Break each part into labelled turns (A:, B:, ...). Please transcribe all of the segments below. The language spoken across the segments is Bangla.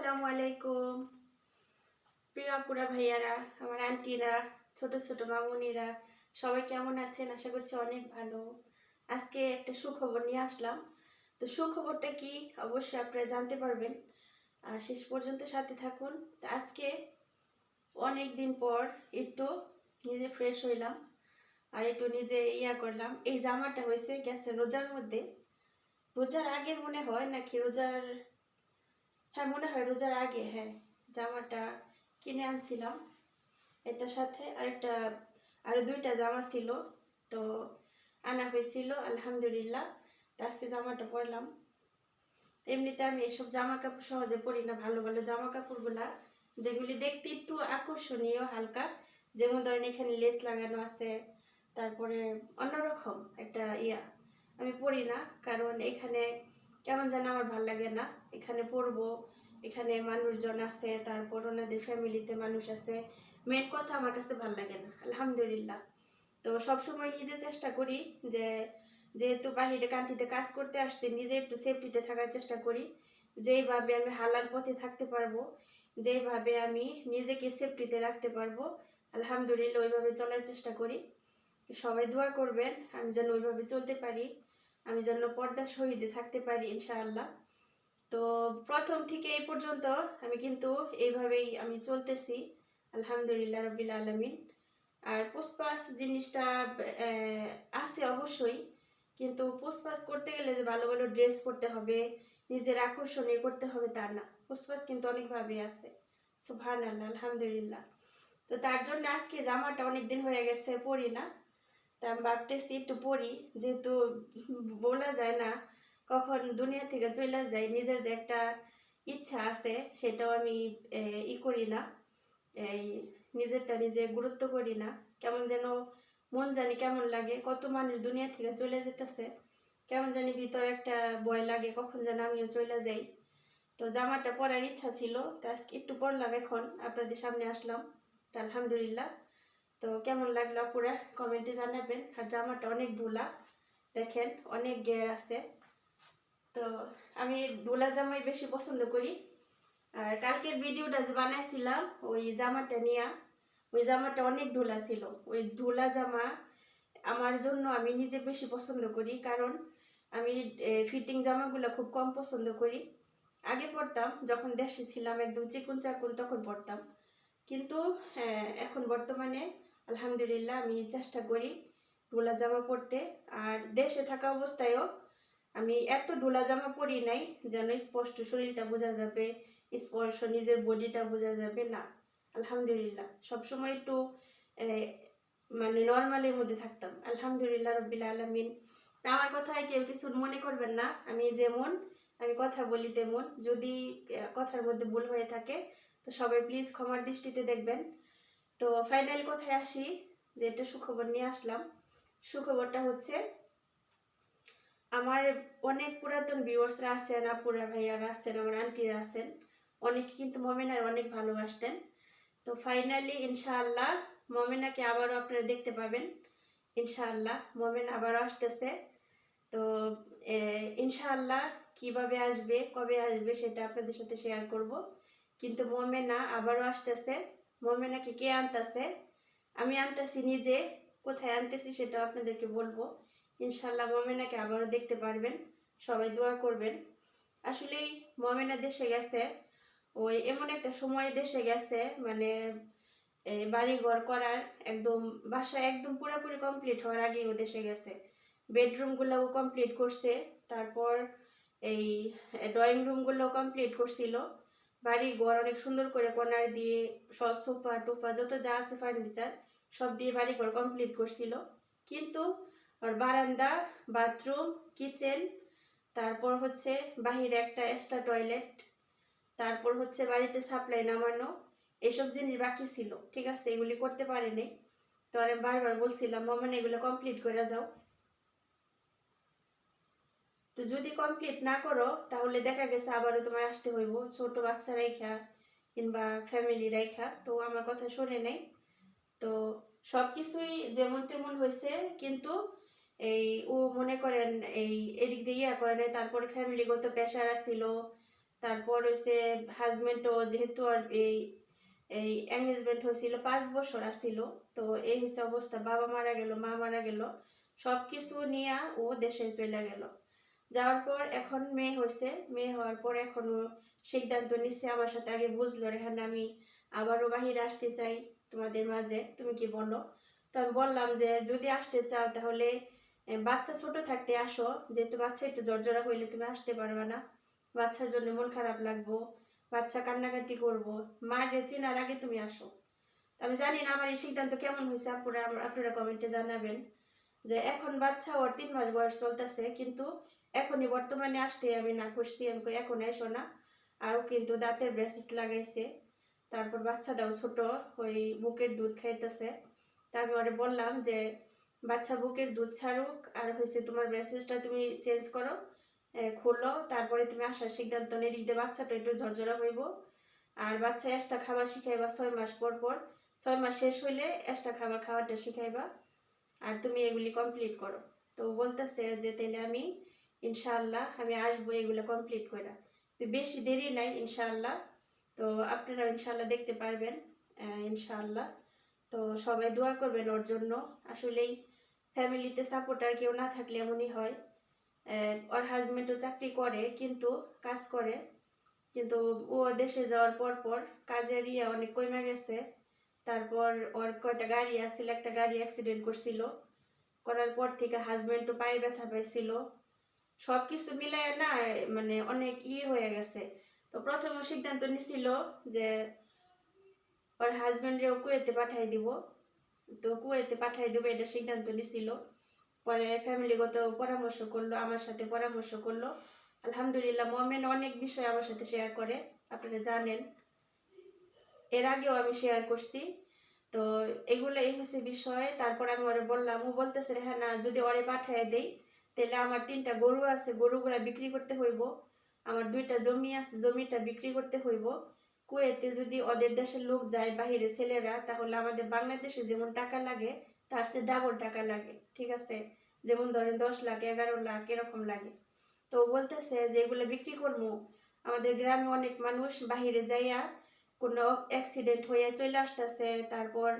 A: আসসালামু আলাইকুম প্রিয় আপুরা ভাইয়ারা, আমার আন্টিরা, ছোট ছোট মামুনিরা, সবাই কেমন আছেন? আশা করছি অনেক ভালো। আজকে একটা সুখবর নিয়ে আসলাম। তো সুখবরটা কি অবশ্যই আপনারা জানতে পারবেন, আর শেষ পর্যন্ত সাথে থাকুন। তো আজকে অনেক দিন পর একটু নিজে ফ্রেশ হইলাম আর একটু নিজে করলাম। এই জামাটা হয়েছে গেছে রোজার মধ্যে, রোজার আগে মনে হয় নাকি রোজার, হ্যাঁ মনে হয় রোজার আগে, হ্যাঁ জামাটা কিনে আনছিলাম। এটার সাথে আরো দুইটা জামা ছিল, তো আনা হয়েছিল আলহামদুলিল্লাহ। তো আজকে জামাটা পরলাম। এমনিতে আমি এসব জামা কাপড় সহজে পরি না, ভালো ভালো জামা কাপড়গুলা যেগুলি দেখতে একটু আকর্ষণীয় হালকা, যেমন ধরেন এখানে লেস লাগানো আছে, তারপরে অন্যরকম একটা আমি পরি না। কারণ এখানে কেমন যেন আমার ভাল লাগে না। এখানে পরবো, এখানে মানুষজন আছে, তারপর ওনাদের ফ্যামিলিতে মানুষ আছে, মেন কথা আমার কাছে ভাল লাগে না আলহামদুলিল্লাহ। তো সবসময় নিজে চেষ্টা করি যে, যেহেতু বাহিরে কান্ট্রিতে কাজ করতে আসছি, নিজে একটু সেফটিতে থাকার চেষ্টা করি। যেইভাবে আমি হালাল পথে থাকতে পারবো, যেইভাবে আমি নিজেকে সেফটিতে রাখতে পারবো, আলহামদুলিল্লাহ ওইভাবে চলার চেষ্টা করি। সবাই দোয়া করবেন আমি যেন ওইভাবে চলতে পারি, আমি যেন পর্দার সহিতে থাকতে পারি ইনশাআল্লাহ। তো প্রথম থেকে এই পর্যন্ত আমি কিন্তু এইভাবেই আমি চলতেছি আলহামদুলিল্লাহ রাব্বিল আলামিন। আর পোস্টপাস জিনিসটা আছে অবশ্যই, কিন্তু পোস্টপাস করতে গেলে যে ভালো ভালো ড্রেস পরতে হবে, নিজের আকর্ষণীয় করতে হবে তা না। পোস্টপাস কিন্তু অনেকভাবে আছে, সুবহানাল্লাহ আলহামদুলিল্লাহ। তো তার জন্য আজকে জামাটা অনেকদিন হয়ে গেছে পরি না, তা আমি ভাবতেছি একটু পরি, যেহেতু বলা যায় না কখন দুনিয়া থেকে চলে যায়। নিজের যে একটা ইচ্ছা আছে সেটাও আমি করি না, এই নিজেরটা নিজে গুরুত্ব করি না। কেমন যেন মন জানি কেমন লাগে, কত মানুষ দুনিয়া থেকে চলে যেতেছে, কেমন জানি ভিতরে একটা ভয় লাগে কখন যেন আমিও চলে যাই। তো জামাটা পরার ইচ্ছা ছিল, তো আজকে একটু পরলাম, এখন আপনাদের সামনে আসলাম। তো আলহামদুলিল্লাহ। তো কেমন লাগলো পুরা কমেন্টে জানাবেন। আর জামাটা অনেক ঢোলা, দেখেন অনেক ঘের আছে। তো আমি ঢোলা জামাই বেশি পছন্দ করি। আর কালকের ভিডিওটা যে বানাইছিলাম ওই জামাটা নিয়ে, ওই জামাটা অনেক ঢোলা ছিল। ওই ঢোলা জামা আমার জন্য আমি নিজে বেশি পছন্দ করি, কারণ আমি ফিটিং জামাগুলো খুব কম পছন্দ করি। আগে পরতাম যখন দেশে ছিলাম, একদম চিকুন চাকুন তখন পরতাম, কিন্তু এখন বর্তমানে আলহামদুলিল্লাহ আমি চেষ্টা করি ঢোলা জামা পরতে। আর দেশে থাকা অবস্থায়ও আমি এত ঢোলা জামা পরি নাই যেন স্পষ্ট শরীরটা বোঝা যাবে, স্পষ্ট নিজের বডিটা বোঝা যাবে না। আলহামদুলিল্লাহ সবসময় একটু মানে নর্মালের মধ্যে থাকতাম আলহামদুলিল্লাহ রাব্বিল আলামিন। আমার কথায় কেউ কিছু মনে করবেন না, আমি যেমন আমি কথা বলি তেমন। যদি কথার মধ্যে ভুল হয়ে থাকে তো সবাই প্লিজ ক্ষমার দৃষ্টিতে দেখবেন। তো ফাইনাল কথায় আসি, যে একটা সুখবর নিয়ে আসলাম। সুখবরটা হচ্ছে, আমার অনেক পুরাতন ভিউয়ার্সরা আছেন, আপুরা ভাইয়ারা আছেন, আমার আন্টিরা আছেন, অনেকে কিন্তু মমিনার অনেক ভালোবাসতেন। তো ফাইনালি ইনশাআল্লাহ মমিনাকে আবারও আপনারা দেখতে পাবেন ইনশাআল্লাহ। মমিন আবারও আসতেছে। তো ইনশাআল্লাহ কিভাবে আসবে, কবে আসবে সেটা আপনাদের সাথে শেয়ার করব। কিন্তু মমিনা আবারও আসতেছে। মমিনাকে কে আনতেছে? আমি আনতেছি নিজে। কোথায় আনতেছি সেটা আপনাদেরকে বলবো ইনশাআল্লাহ। মমিনাকে আবারও দেখতে পারবেন, সবাই দোয়া করবেন। আসলেই মমিনা দেশে গেছে, ওই এমন একটা সময় দেশে গেছে, মানে বাড়ি ঘর করার একদম, বাসা একদম পুরোপুরি কমপ্লিট হওয়ার আগেই ও দেশে গেছে। বেডরুমগুলোও কমপ্লিট করছে, তারপর এই ড্রয়িং রুমগুলোও কমপ্লিট করছিল। বাড়ি ঘর অনেক সুন্দর করে কর্নার দিয়ে সব সোফা টোফা যত যা আছে ফার্নিচার সব দিয়ে বাড়ি ঘর কমপ্লিট করছিল। কিন্তু আর বারান্দা, বাথরুম, কিচেন, তারপর হচ্ছে বাহিরে একটা এক্সট্রা টয়লেট, তারপর হচ্ছে বাড়িতে সাপ্লাই নামানো, এসব জিনিস বাকি ছিল। ঠিক আছে, এগুলি করতে পারেনি। তো আমি বারবার বলছিলাম মামা এগুলো কমপ্লিট করে যাও। তো যদি কমপ্লিট না করো তাহলে দেখা গেছে আবারও তোমার আসতে হইব, ছোট বাচ্চা রেখা কিংবা ফ্যামিলি রেখা। তো আমার কথা শোনে নাই। তো সব কিছুই যেমন তেমন হয়েছে, কিন্তু ও মনে করেন এদিক দিয়ে করে নাই। তারপরে ফ্যামিলিগত প্রেশার আসছিল, তারপর হয়েছে হাজব্যান্ডও যেহেতু আর এই এই এঙ্গেজমেন্ট হয়েছিল 5 বছর আসছিল। তো এই হয়েছে অবস্থা, বাবা মারা গেল, মা মারা গেল, সব কিছু নিয়ে ও দেশে চলে গেল। যাওয়ার পর এখন মেয়ে হয়েছে, মেয়ে হওয়ার পর এখন ও সিদ্ধান্ত নিচ্ছে আমার সাথে। আগে বুঝলো রেহান আমি আবারও বাহিরে আসতে চাই তোমাদের মাঝে, তুমি কি বলো? তো আমি বললাম যে যদি আসতে চাও তাহলে বাচ্চা ছোট থাকতে আসো, যেহেতু বাচ্চা একটু জর্জরা হইলে তুমি আসতে পারবে না, বাচ্চার জন্য মন খারাপ লাগবো, বাচ্চা কান্নাকাটি করবো, মার চেনার আগে তুমি আসো। আমি জানি না আমার এই সিদ্ধান্ত কেমন হয়েছে, আপনারা কমেন্টে জানাবেন। যে এখন বাচ্চা ওর 3 মাস বয়স চলতেছে, কিন্তু এখনই বর্তমানে আসতে আমি না করছি, আমি এখন এসো না। আরও কিন্তু দাঁতের ব্রেসিস লাগাইছে, তারপর বাচ্চাটাও ছোট, ওই বুকের দুধ খাইতেছে। তা আমি ওরে বললাম যে বাচ্চা বুকের দুধ ছাড়ুক, আর হয়েছে তোমার ব্রেসিসটা তুমি চেঞ্জ করো, খোলো, তারপরে তুমি আসার সিদ্ধান্ত নিয়ে দিক দিয়ে বাচ্চাটা একটু ঝরঝরা হইব। আর বাচ্চা এক্সট্রা খাবার শিখাইবা 6 মাস পর পর, 6 মাস শেষ হইলে এক্সট্রা খাবারটা শিখাইবা, আর তুমি এগুলি কমপ্লিট করো। তো বলতেছে যে তাহলে আমি ইনশাআল্লাহ আমি আসবো এগুলো কমপ্লিট করে, তো বেশি দেরি নাই ইনশাআল্লাহ। তো আপনারা ইনশাআল্লাহ দেখতে পারবেন ইনশাআল্লাহ। তো সবাই দোয়া করবেন ওর জন্য। আসলেই ফ্যামিলিতে সাপোর্টার কেউ না থাকলে এমনই হয়। ওর হাজব্যান্ডও চাকরি করে, কিন্তু কাজ করে, কিন্তু ও দেশে যাওয়ার পর পর কাজের অনেক কমে গেছে। তারপর ওর কয়টা গাড়ি আসছিল, একটা গাড়ি অ্যাক্সিডেন্ট করছিল, করার পর থেকে হাজব্যান্ডও পায়ে ব্যথা পাইছিল, সব কিছু মিলায় না মানে অনেক হয়ে গেছে। তো প্রথমে সিদ্ধান্ত নিছিল যে ওর হাজব্যান্ডেও কুয়েতে পাঠাই দিব, তো কুয়েতে পাঠাই দেবো এটা সিদ্ধান্ত নিছিল। পরে ফ্যামিলিগত পরামর্শ করলো, আমার সাথে পরামর্শ করলো। আলহামদুলিল্লাহ মোমেন অনেক বিষয় আমার সাথে শেয়ার করে, আপনারা জানেন, এর আগেও আমি শেয়ার করছি। তো এগুলো এই হচ্ছে বিষয়। তারপর আমি ওরে বললাম, ও বলতেছে হ্যাঁ না যদি ওরে পাঠায় দেই তাহলে আমার 3টা গরু আছে, গরুগুলা বিক্রি করতে হইব, আমার 2টা জমি আছে, জমিটা বিক্রি করতে হইব। কুয়েতে যদি ওদের দেশের লোক যায় বাহিরে ছেলেরা, তাহলে আমাদের বাংলাদেশে যেমন টাকা লাগে তার চেয়ে ডাবল টাকা লাগে, ঠিক আছে? যেমন ধরেন 10 লাখ 11 লাখ এরকম লাগে। তো বলতেছে যে এগুলো বিক্রি করবো, আমাদের গ্রামে অনেক মানুষ বাহিরে যাইয়া কোনো অ্যাক্সিডেন্ট হয়ে চলে আসতেছে, তারপর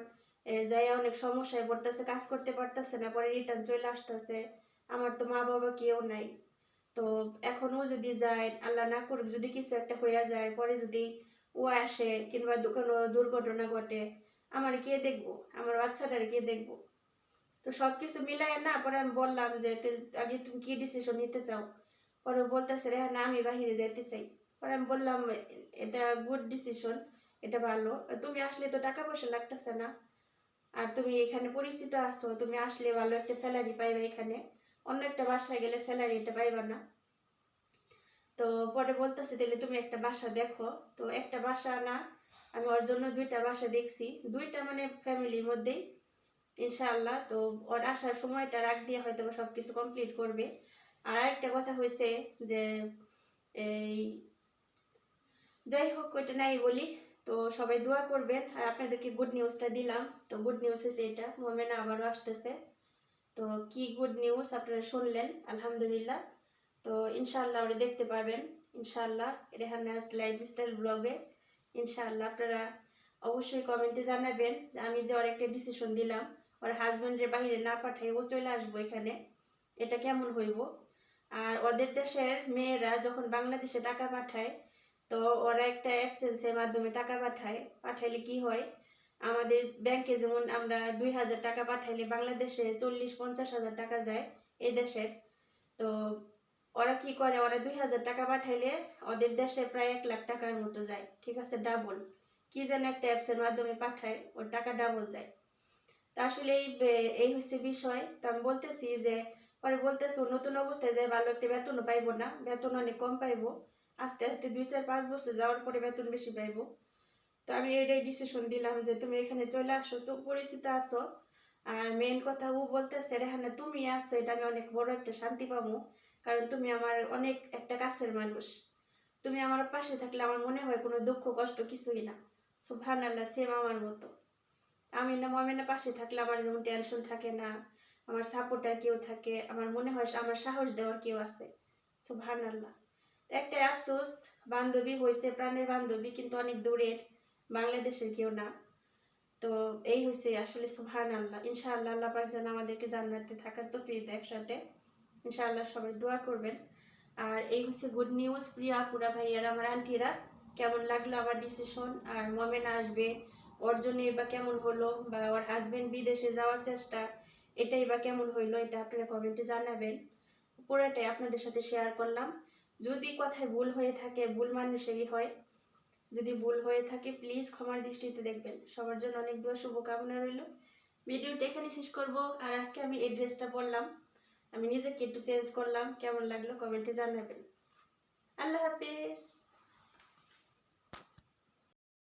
A: যাইয়া অনেক সমস্যায় পড়তেছে, কাজ করতে পারতেছে না, পরে রিটার্ন চলে আসতেছে। আমার তো মা বাবা কেউ নাই। তো এখনও যদি যায়, আল্লাহ না করুক যদি কিছু একটা হয়ে যায়, পরে যদি ও আসে কিংবা কোনো দুর্ঘটনা ঘটে, আমার কে দেখবো, আমার বাচ্চাটার কে দেখবো? তো সব কিছু মিলাই না, পরে আমি বললাম যে আগে তুমি কি ডিসিশন নিতে চাও? পরে বলতেছে রে না আমি বাহিরে যাইতে চাই। পরে আমি বললাম এটা গুড ডিসিশন, এটা ভালো, তুমি আসলে তো টাকা পয়সা লাগতেছে না, আর তুমি এখানে পরিচিত আছো, তুমি আসলে ভালো একটা স্যালারি পাইবা, এখানে অন্য একটা বাসায় গেলে স্যালারি এটা পাইবা না। তো পরে বলতেছে তাহলে তুমি একটা বাসা দেখো। তো একটা বাসা না, আমি ওর জন্য 2টা বাসা দেখছি, 2টা মানে ফ্যামিলির মধ্যেই ইনশাআল্লাহ। তো ওর আসার সময়টা রাখ দিয়ে হয়তো সব কিছু কমপ্লিট করবে। আর একটা কথা হয়েছে যে এই যাই হোক ওইটা নাই বলি। তো সবাই দোয়া করবেন, আর আপনাদেরকে গুড নিউজটা দিলাম। তো গুড নিউজ হয়েছে এটা, মোমেনা আবারও আসতেছে। তো কি গুড নিউজ আপনারা শুনলেন, আলহামদুলিল্লাহ। তো ইনশাআল্লাহ ওরা দেখতে পাবেন ইনশাআল্লাহ রেহানাস লাইফস্টাইল ব্লগে। ইনশাআল্লাহ আপনারা অবশ্যই কমেন্টে জানাবেন যে আমি যে ওর একটা ডিসিশন দিলাম, ওর হাজব্যান্ডের বাইরে না পাঠাই ও চলে আসবো এখানে, এটা কেমন হইব। আর ওদের দেশের মেয়েরা যখন বাংলাদেশে টাকা পাঠায়, তো ওরা একটা এক্সচেঞ্জের মাধ্যমে টাকা পাঠাইলে কি হয়, আমাদের ব্যাংকে যেমন আমরা 2,000 টাকা পাঠাইলে বাংলাদেশে 40-50 হাজার টাকা যায় এই দেশের। তো ওরা কি করে, ওরা 2,000 টাকা পাঠাইলে ওদের দেশে প্রায় 1 লাখ টাকার মতো যায়, ঠিক আছে? ডাবল কি যেন একটা অ্যাপসের মাধ্যমে পাঠায়, ওর টাকা ডাবল যায়। তা আসলে এই হচ্ছে বিষয়। তো আমি বলতেছি যে পরে বলতেছে নতুন অবস্থায় যায় ভালো একটা বেতনও পাইবো না, বেতন অনেক কম পাইবো, আস্তে আস্তে 2-4-5 বছর যাওয়ার পরে বেতন বেশি পাইবো। তো আমি এটাই ডিসিশন দিলাম যে তুমি এখানে চলে আসো, চোখ পরিচিত আসো। আর মেইন কথা ও বলতেছে রেহানা তুমি আসো, এটা আমি অনেক বড় একটা শান্তি পাবো, কারণ তুমি আমার অনেক একটা কাছের মানুষ, তুমি আমার পাশে থাকলে আমার মনে হয় কোনো দুঃখ কষ্ট কিছুই না। সুবহানাল্লাহ, সেম আমার মতো। আমি না মমিনের পাশে থাকলে আমার যেমন টেনশন থাকে না, আমার সাপোর্টার কেউ থাকে, আমার মনে হয় আমার সাহস দেওয়ার কেউ আছে। সুবহানাল্লাহ। একটা আফসোস, বান্ধবী হয়েছে প্রাণের বান্ধবী কিন্তু অনেক দূরের, বাংলাদেশের কেউ না। তো এই হয়েছে আসলে সুবহানাল্লাহ। ইনশাআল্লাহ আল্লাহ পাক যেন আমাদেরকে জান্নাতে থাকার তৌফিক দেয় একসাথে। ইনশাআল্লাহ সবাই দোয়া করবেন। আর এই হচ্ছে গুড নিউজ, প্রিয় আপুরা ভাইয়ারা আমার আন্টিরা, কেমন লাগলো আমার ডিসিশন? আর মোমেন আসবে, ওর জন্যই বা কেমন হলো, বা ওর হাজবেন্ড বিদেশে যাওয়ার চেষ্টা, এটাই বা কেমন হইলো, এটা আপনারা কমেন্টে জানাবেন। পুরোটাই আপনাদের সাথে শেয়ার করলাম। যদি কথায় ভুল হয়ে থাকে, ভুল মানুষেরই হয়, যদি ভুল হয়ে থাকে প্লিজ ক্ষমার দৃষ্টিতে দেখবেন। সবার জন্য অনেক দোয়া শুভকামনা রইল। ভিডিওটা এখানে শেষ করব। আর আজকে আমি এই ড্রেসটা পরলাম, আমি নিজেকে একটু চেঞ্জ করলাম, কেমন লাগলো কমেন্টে জানাবেন। আল্লাহ হাফেজ।